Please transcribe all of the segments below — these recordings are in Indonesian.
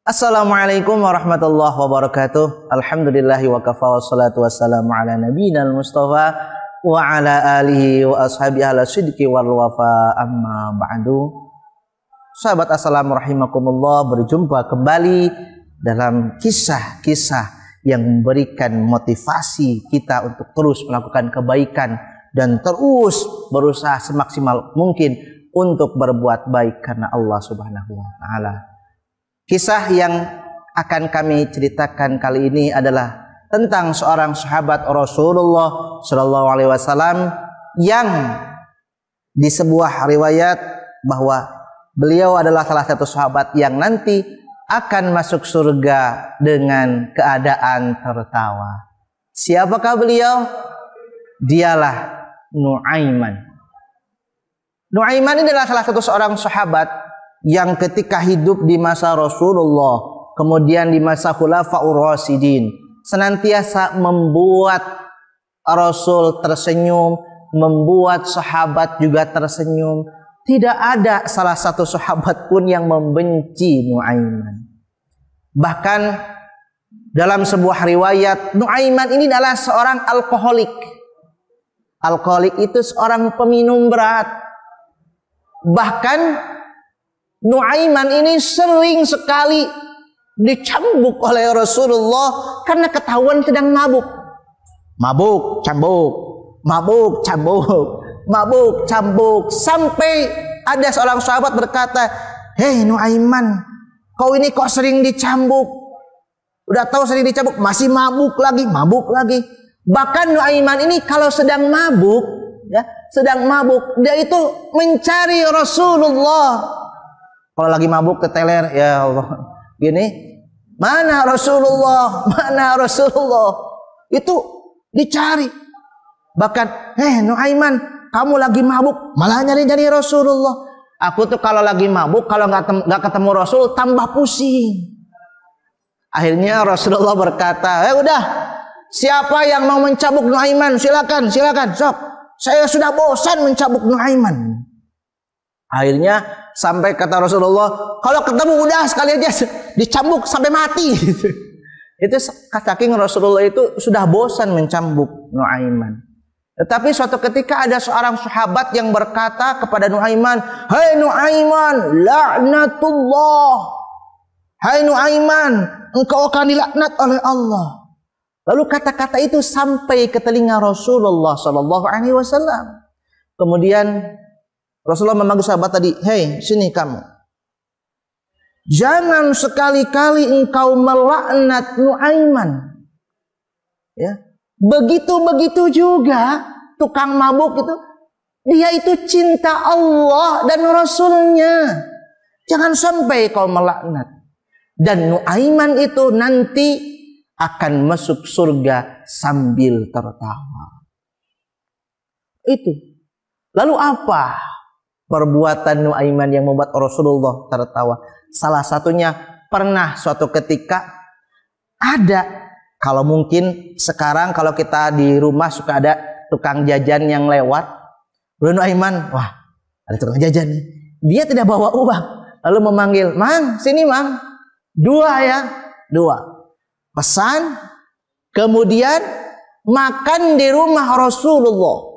Assalamualaikum warahmatullahi wabarakatuh. Alhamdulillahi wa kafa wa salatu wassalamu ala nabiyina al-mustafa wa ala alihi wa ashabihi ala sidqi wal wafa amma ba'du. Sahabat assalamu rahimakumullah, berjumpa kembali dalam kisah-kisah yang memberikan motivasi kita untuk terus melakukan kebaikan dan terus berusaha semaksimal mungkin untuk berbuat baik karena Allah Subhanahu wa taala. Kisah yang akan kami ceritakan kali ini adalah tentang seorang sahabat Rasulullah Shallallahu Alaihi Wasallam yang di sebuah riwayat bahwa beliau adalah salah satu sahabat yang nanti akan masuk surga dengan keadaan tertawa. Siapakah beliau? Dialah Nu'aiman. Nu'aiman ini adalah salah satu seorang sahabat yang ketika hidup di masa Rasulullah, kemudian di masa Khulafaur Rasyidin, senantiasa membuat Rasul tersenyum, membuat sahabat juga tersenyum. Tidak ada salah satu sahabat pun yang membenci Nu'aiman. Bahkan dalam sebuah riwayat, Nu'aiman ini adalah seorang alkoholik. Alkoholik itu seorang peminum berat. Bahkan Nu'aiman ini sering sekali dicambuk oleh Rasulullah karena ketahuan sedang mabuk. Mabuk, cambuk, mabuk, cambuk, mabuk, cambuk. Sampai ada seorang sahabat berkata, "Hei Nu'aiman, kau ini kok sering dicambuk? Udah tahu sering dicambuk, masih mabuk lagi, mabuk lagi." Bahkan Nu'aiman ini kalau sedang mabuk, ya, sedang mabuk, dia itu mencari Rasulullah. Kalau lagi mabuk keteler, ya Allah, gini, mana Rasulullah, mana Rasulullah, itu dicari. Bahkan, Nu'aiman, kamu lagi mabuk, malah nyari-nyari Rasulullah. Aku tuh kalau lagi mabuk, kalau nggak ketemu Rasul, tambah pusing. Akhirnya Rasulullah berkata, udah, siapa yang mau mencambuk Nu'aiman, silakan, silakan, sok. Saya sudah bosan mencambuk Nu'aiman. Akhirnya sampai kata Rasulullah, kalau ketemu udah sekali aja dicambuk sampai mati. Itu saking Rasulullah itu sudah bosan mencambuk Nu'aiman. Tetapi suatu ketika ada seorang sahabat yang berkata kepada Nu'aiman, "Hai Nu'aiman, laknatullah. Hai Nu'aiman, engkau akan dilaknat oleh Allah." Lalu kata-kata itu sampai ke telinga Rasulullah Sallallahu Alaihi Wasallam. Kemudian Rasulullah memanggil sahabat tadi, "Hei, sini kamu. Jangan sekali-kali engkau melaknat Nu'aiman." Ya. Begitu juga tukang mabuk itu, dia itu cinta Allah dan Rasulnya. Jangan sampai kau melaknat. Dan Nu'aiman itu nanti akan masuk surga sambil tertawa. Itu. Lalu apa perbuatan Nu'aiman yang membuat Rasulullah tertawa? Salah satunya pernah suatu ketika ada, kalau mungkin sekarang kalau kita di rumah suka ada tukang jajan yang lewat. Lalu Nu'aiman, wah ada tukang jajan nih. Dia tidak bawa uang. Lalu memanggil, "Mang, sini Mang. 2 ya, 2. Pesan, kemudian makan di rumah Rasulullah.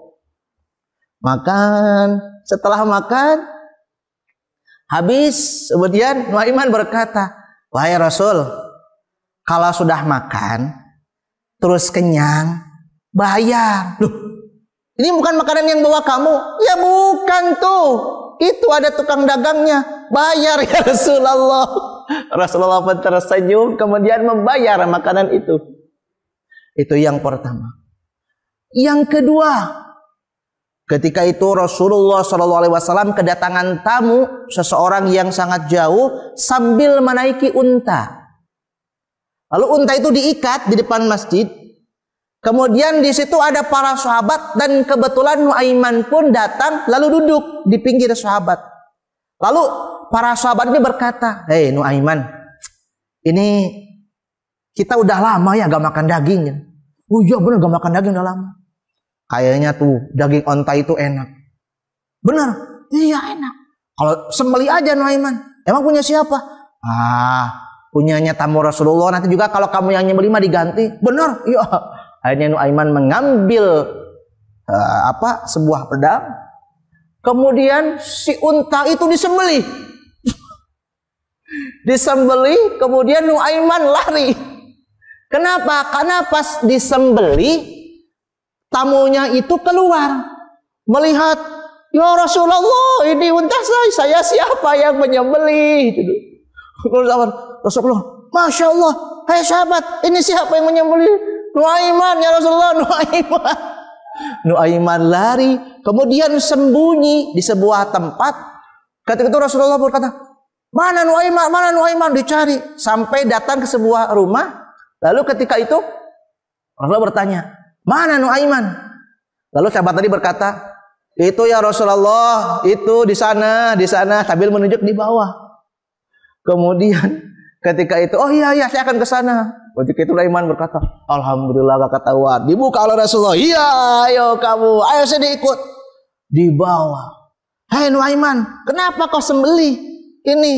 Makan. Setelah makan, habis, kemudian Nu'aiman berkata, "Wahai Rasul, kalau sudah makan, terus kenyang, bayar." Loh, ini bukan makanan yang bawa kamu? Ya bukan tuh. Itu ada tukang dagangnya. Bayar ya Rasulullah. Rasulullah pun tersenyum, kemudian membayar makanan itu. Itu yang pertama. Yang kedua, ketika itu Rasulullah SAW kedatangan tamu seseorang yang sangat jauh sambil menaiki unta. Lalu unta itu diikat di depan masjid. Kemudian di situ ada para sahabat dan kebetulan Nu'aiman pun datang lalu duduk di pinggir sahabat. Lalu para sahabat ini berkata, "Hei Nu'aiman, ini kita udah lama ya gak makan daging ya." "Oh iya benar, gak makan daging udah lama." "Kayaknya tuh daging onta itu enak." "Benar?" "Iya enak." "Kalau sembeli aja Nu'aiman." "Emang punya siapa?" punyanya tamu Rasulullah, nanti juga kalau kamu yang nyembelih mah diganti. Benar? Iya. Akhirnya Nuaiman mengambil sebuah pedang. Kemudian si unta itu disembelih. Disembelih, kemudian Nuaiman lari. Kenapa? Karena pas disembelih, tamunya itu keluar melihat, ya Rasulullah, ini unta saya siapa yang menyembelih? Rasulullah, Masya Allah, hai sahabat, ini siapa yang menyembelih? Nuaiman, ya Rasulullah, Nuaiman. Nuaiman lari, kemudian sembunyi di sebuah tempat. Ketika itu Rasulullah berkata, mana Nuaiman, mana Nuaiman, dicari sampai datang ke sebuah rumah. Lalu ketika itu Rasulullah bertanya, mana Nuaiman? Lalu sahabat tadi berkata, itu ya Rasulullah, itu di sana sambil menunjuk di bawah. Kemudian ketika itu, oh iya saya akan ke sana. Ketika itu Nuaiman berkata, alhamdulillah gak ketahuan. Dibuka oleh Rasulullah, iya ayo kamu, ayo saya diikut. Di bawah. Hai Nuaiman, kenapa kau sembelih ini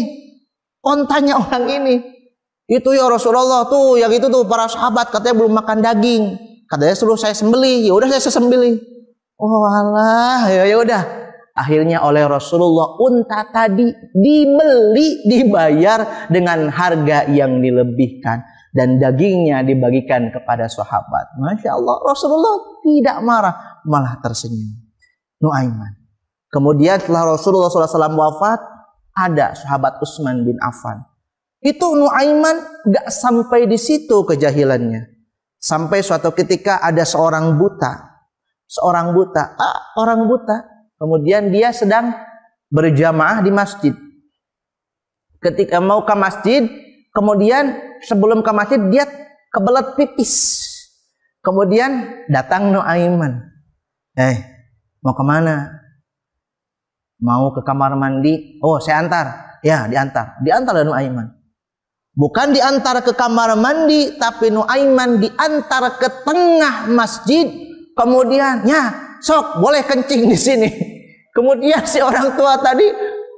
ontanya orang ini? Itu ya Rasulullah, tuh yang itu tuh para sahabat katanya belum makan daging. Katanya suruh saya sembelih, ya udah saya sembelih. Oh alah, ya udah. Akhirnya oleh Rasulullah unta tadi dibeli, dibayar dengan harga yang dilebihkan, dan dagingnya dibagikan kepada sahabat. Masya Allah, Rasulullah tidak marah, malah tersenyum. Nuaiman. Kemudian setelah Rasulullah SAW wafat, ada sahabat Utsman bin Affan. Itu Nuaiman gak sampai di situ kejahilannya. Sampai suatu ketika ada seorang buta. Orang buta. Kemudian dia sedang berjamaah di masjid. Ketika mau ke masjid, kemudian sebelum ke masjid dia kebelet pipis. Kemudian datang Nuaiman. Mau kemana? Mau ke kamar mandi? Oh, saya antar. Ya, diantar. Diantar oleh Nuaiman. Bukan diantar ke kamar mandi, tapi Nuaiman diantar ke tengah masjid. Kemudian, ya, sok boleh kencing di sini. Kemudian si orang tua tadi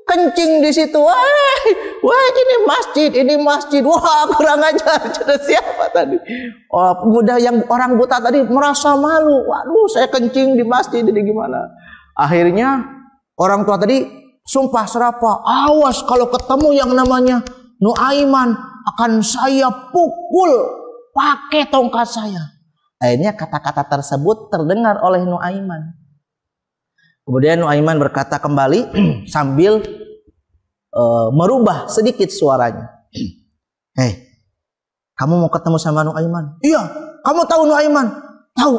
kencing di situ. Wah, ini masjid. Wah, kurang ajar. Siapa tadi? Oh, pemuda yang orang buta tadi merasa malu. Waduh, saya kencing di masjid, ini gimana? Akhirnya orang tua tadi sumpah serapah, awas kalau ketemu yang namanya Nuaiman akan saya pukul pakai tongkat saya. Akhirnya kata-kata tersebut terdengar oleh Nuaiman. Kemudian Nuaiman berkata kembali sambil merubah sedikit suaranya. Kamu mau ketemu sama Nuaiman? Iya. Kamu tahu Nuaiman? Tahu.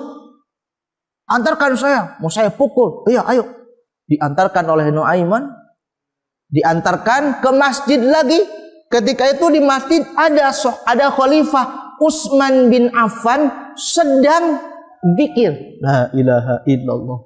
Antarkan saya, mau saya pukul. Iya, ayo. Diantarkan oleh Nuaiman, diantarkan ke masjid lagi. Ketika itu di masjid ada khalifah Utsman bin Affan sedang zikir. La ilaha illallah.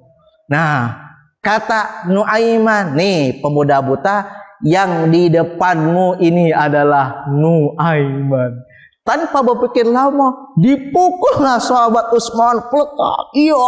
Nah, kata Nuaiman, nih pemuda buta, yang di depanmu ini adalah Nuaiman. Tanpa berpikir lama, dipukullah sahabat Utsman peletak. Iya.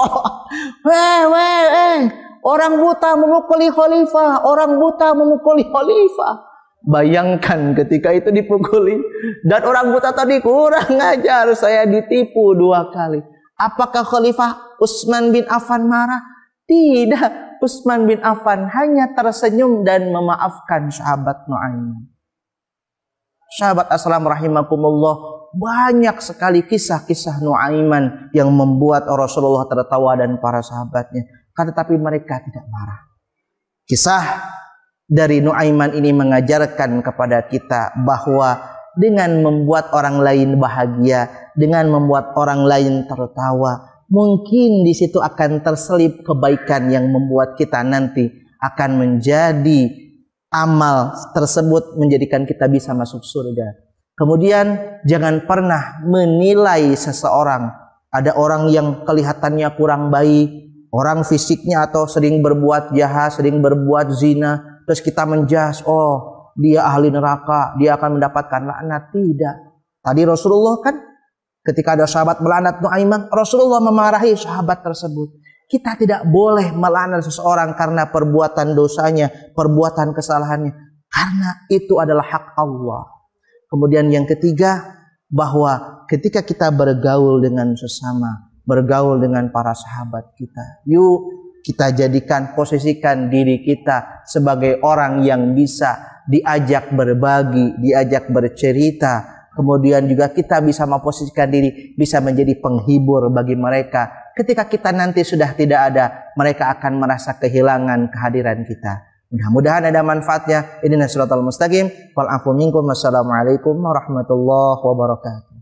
Orang buta memukuli khalifah, orang buta memukuli khalifah. Bayangkan ketika itu dipukuli, dan orang buta tadi kurang ajar, saya ditipu 2 kali. Apakah Khalifah Utsman bin Affan marah? Tidak, Utsman bin Affan hanya tersenyum dan memaafkan sahabat Nuaiman. Sahabat assalam rahimakumullah, banyak sekali kisah-kisah Nuaiman yang membuat Rasulullah tertawa dan para sahabatnya. Tetapi mereka tidak marah. Kisah dari Nuaiman ini mengajarkan kepada kita bahwa dengan membuat orang lain bahagia, dengan membuat orang lain tertawa, mungkin di situ akan terselip kebaikan yang membuat kita nanti akan menjadi amal tersebut menjadikan kita bisa masuk surga. Kemudian jangan pernah menilai seseorang. Ada orang yang kelihatannya kurang baik, orang fisiknya atau sering berbuat jahat, sering berbuat zina, terus kita menjas, oh dia ahli neraka, dia akan mendapatkan laknat. Tidak. Tadi Rasulullah kan ketika ada sahabat melaknat Nuaiman, Rasulullah memarahi sahabat tersebut. Kita tidak boleh melaknat seseorang karena perbuatan dosanya, perbuatan kesalahannya. Karena itu adalah hak Allah. Kemudian yang ketiga, bahwa ketika kita bergaul dengan sesama, bergaul dengan para sahabat kita, yuk kita posisikan diri kita sebagai orang yang bisa diajak berbagi, diajak bercerita. Kemudian juga kita bisa memposisikan diri, bisa menjadi penghibur bagi mereka. Ketika kita nanti sudah tidak ada, mereka akan merasa kehilangan kehadiran kita. Mudah-mudahan ada manfaatnya. Ini Siratal Mustaqim. Wal afu minkum. Wassalamualaikum warahmatullahi wabarakatuh.